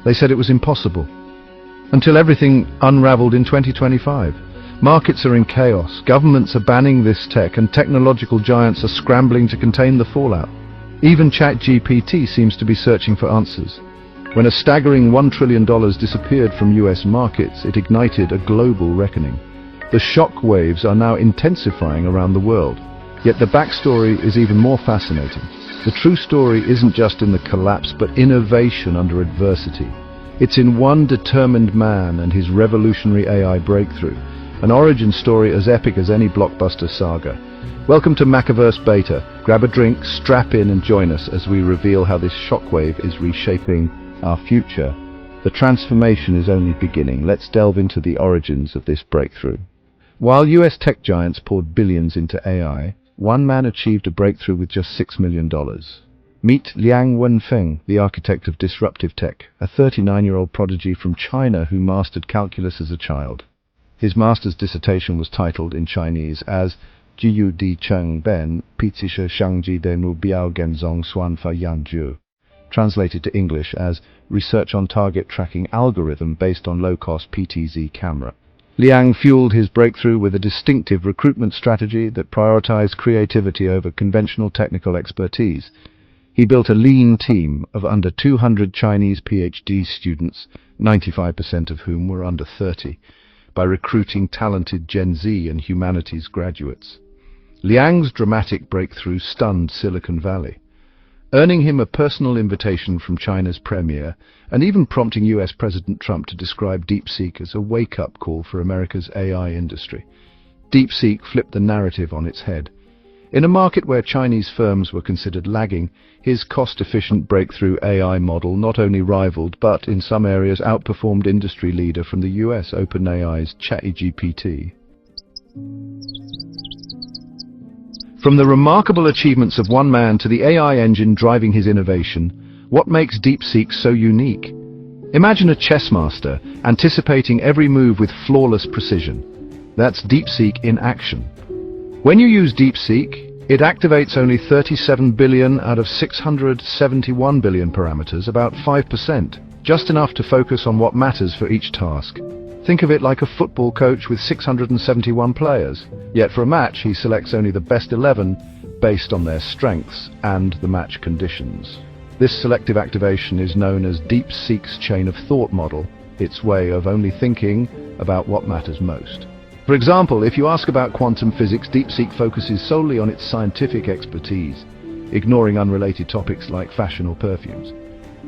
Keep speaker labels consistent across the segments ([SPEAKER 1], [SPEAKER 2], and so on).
[SPEAKER 1] They said it was impossible. Until everything unraveled in 2025. Markets are in chaos, governments are banning this tech, and technological giants are scrambling to contain the fallout. Even ChatGPT seems to be searching for answers. When a staggering $1 trillion disappeared from US markets, it ignited a global reckoning. The shockwaves are now intensifying around the world. Yet the backstory is even more fascinating. The true story isn't just in the collapse, but innovation under adversity. It's in one determined man and his revolutionary AI breakthrough, an origin story as epic as any blockbuster saga. Welcome to Makaverse Beta. Grab a drink, strap in and join us as we reveal how this shockwave is reshaping our future. The transformation is only beginning. Let's delve into the origins of this breakthrough. While US tech giants poured billions into AI, one man achieved a breakthrough with just $6 million. Meet Liang Wenfeng, the architect of disruptive tech, a 39-year-old prodigy from China who mastered calculus as a child. His master's dissertation was titled in Chinese as Jiu Di Cheng Ben Pizisha Shangji De Nu Biao Genzong Xuan Fa Yanju, translated to English as Research on Target Tracking Algorithm based on Low-Cost PTZ Camera. Liang fueled his breakthrough with a distinctive recruitment strategy that prioritized creativity over conventional technical expertise. He built a lean team of under 200 Chinese PhD students, 95% of whom were under 30, by recruiting talented Gen Z and humanities graduates. Liang's dramatic breakthrough stunned Silicon Valley, earning him a personal invitation from China's premier and even prompting US President Trump to describe Deepseek as a wake-up call for America's AI industry. Deepseek flipped the narrative on its head. In a market where Chinese firms were considered lagging, his cost-efficient breakthrough AI model not only rivaled, but in some areas outperformed industry leader from the US, OpenAI's ChatGPT. From the remarkable achievements of one man to the AI engine driving his innovation, what makes Deepseek so unique? Imagine a chess master anticipating every move with flawless precision. That's Deepseek in action. When you use Deepseek, it activates only 37 billion out of 671 billion parameters, about 5%, just enough to focus on what matters for each task. Think of it like a football coach with 671 players, yet for a match he selects only the best 11 based on their strengths and the match conditions. This selective activation is known as Deepseek's chain of thought model, its way of only thinking about what matters most. For example, if you ask about quantum physics, Deepseek focuses solely on its scientific expertise, ignoring unrelated topics like fashion or perfumes.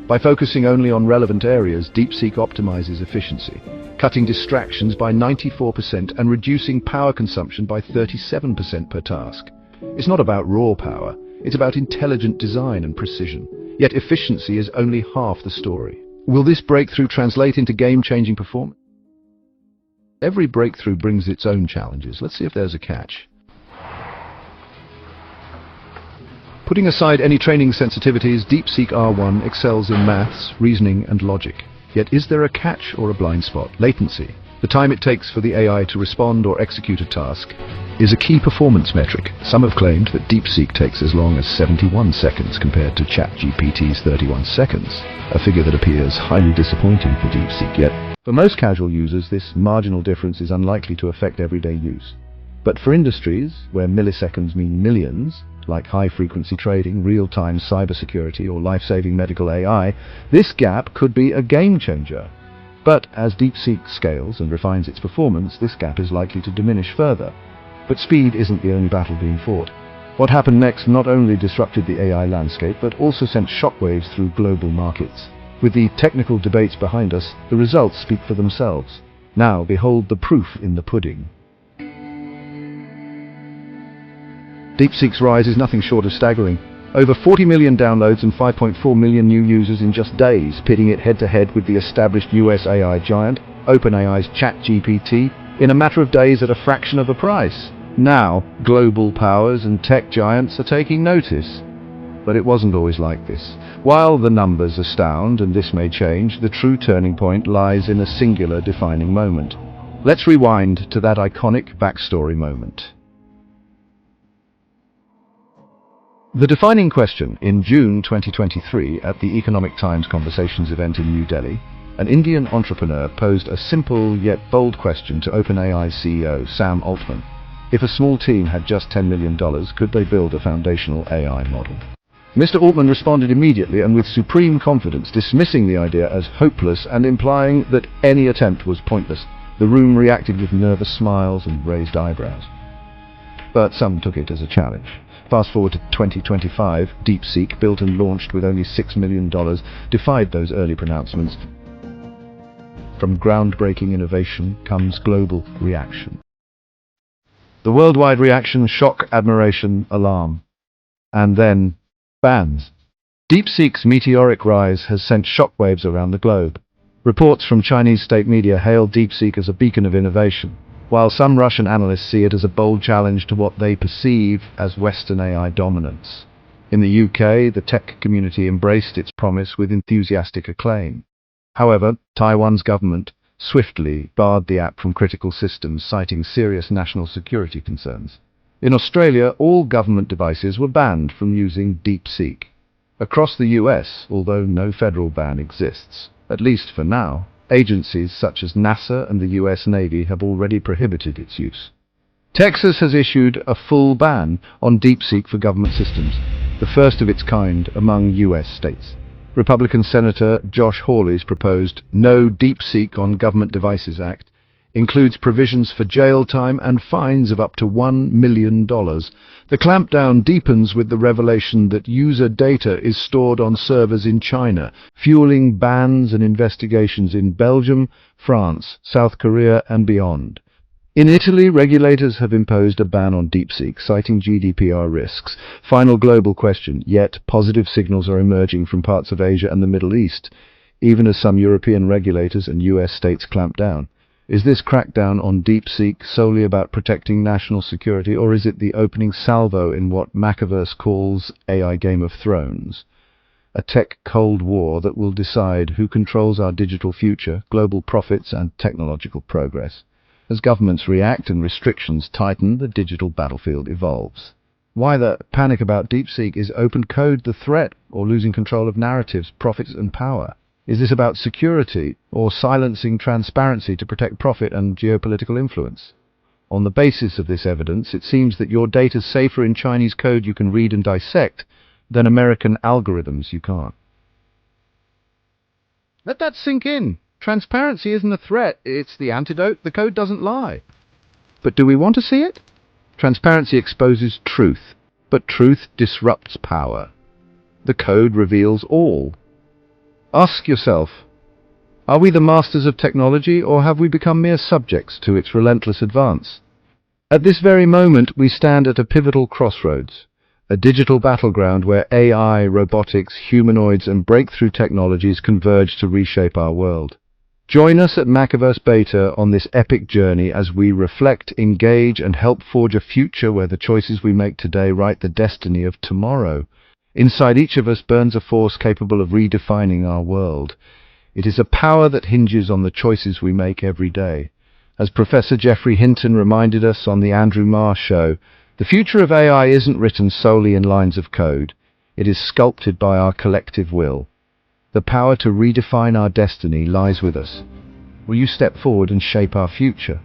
[SPEAKER 1] By focusing only on relevant areas, Deepseek optimizes efficiency, cutting distractions by 94% and reducing power consumption by 37% per task. It's not about raw power, it's about intelligent design and precision. Yet efficiency is only half the story. Will this breakthrough translate into game-changing performance? Every breakthrough brings its own challenges. Let's see if there's a catch. Putting aside any training sensitivities, Deepseek R1 excels in maths, reasoning and logic. Yet is there a catch or a blind spot? Latency, the time it takes for the AI to respond or execute a task, is a key performance metric. Some have claimed that Deepseek takes as long as 71 seconds compared to ChatGPT's 31 seconds, a figure that appears highly disappointing for Deepseek. Yet for most casual users, this marginal difference is unlikely to affect everyday use. But for industries where milliseconds mean millions, like high-frequency trading, real-time cybersecurity, or life-saving medical AI, this gap could be a game-changer. But as Deepseek scales and refines its performance, this gap is likely to diminish further. But speed isn't the only battle being fought. What happened next not only disrupted the AI landscape, but also sent shockwaves through global markets. With the technical debates behind us, the results speak for themselves. Now behold the proof in the pudding. Deepseek's rise is nothing short of staggering. Over 40 million downloads and 5.4 million new users in just days, pitting it head-to-head with the established US AI giant, OpenAI's ChatGPT, in a matter of days at a fraction of the price. Now, global powers and tech giants are taking notice. But it wasn't always like this. While the numbers astound, and this may change, the true turning point lies in a singular defining moment. Let's rewind to that iconic backstory moment. The defining question in June 2023 at the Economic Times Conversations event in New Delhi, an Indian entrepreneur posed a simple yet bold question to OpenAI CEO Sam Altman. If a small team had just $10 million, could they build a foundational AI model? Mr. Altman responded immediately and with supreme confidence, dismissing the idea as hopeless and implying that any attempt was pointless. The room reacted with nervous smiles and raised eyebrows. But some took it as a challenge. Fast forward to 2025, Deepseek, built and launched with only $6 million, defied those early pronouncements. From groundbreaking innovation comes global reaction. The worldwide reaction: shock, admiration, alarm. And then, bans. Deepseek's meteoric rise has sent shockwaves around the globe. Reports from Chinese state media hail Deepseek as a beacon of innovation, while some Russian analysts see it as a bold challenge to what they perceive as Western AI dominance. In the UK, the tech community embraced its promise with enthusiastic acclaim. However, Taiwan's government swiftly barred the app from critical systems, citing serious national security concerns. In Australia, all government devices were banned from using Deepseek. Across the US, although no federal ban exists, at least for now, agencies such as NASA and the US Navy have already prohibited its use. Texas has issued a full ban on Deepseek for government systems, the first of its kind among US states. Republican Senator Josh Hawley's proposed No Deepseek on Government Devices Act includes provisions for jail time and fines of up to $1 million. The clampdown deepens with the revelation that user data is stored on servers in China, fueling bans and investigations in Belgium, France, South Korea, and beyond. In Italy, regulators have imposed a ban on Deepseek, citing GDPR risks. Final global question, yet positive signals are emerging from parts of Asia and the Middle East, even as some European regulators and US states clamp down. Is this crackdown on Deepseek solely about protecting national security, or is it the opening salvo in what Makaverse calls AI Game of Thrones? A tech Cold War that will decide who controls our digital future, global profits, and technological progress. As governments react and restrictions tighten, the digital battlefield evolves. Why the panic about Deepseek? Is open code the threat, or losing control of narratives, profits, and power? Is this about security, or silencing transparency to protect profit and geopolitical influence? On the basis of this evidence, it seems that your data's safer in Chinese code you can read and dissect than American algorithms you can't. Let that sink in. Transparency isn't a threat, it's the antidote. The code doesn't lie. But do we want to see it? Transparency exposes truth, but truth disrupts power. The code reveals all. Ask yourself, are we the masters of technology, or have we become mere subjects to its relentless advance? At this very moment, we stand at a pivotal crossroads, a digital battleground where AI, robotics, humanoids, and breakthrough technologies converge to reshape our world. Join us at Makaverse Beta on this epic journey as we reflect, engage, and help forge a future where the choices we make today write the destiny of tomorrow. Inside each of us burns a force capable of redefining our world. It is a power that hinges on the choices we make every day. As Professor Geoffrey Hinton reminded us on the Andrew Marr Show, the future of AI isn't written solely in lines of code. It is sculpted by our collective will. The power to redefine our destiny lies with us. Will you step forward and shape our future?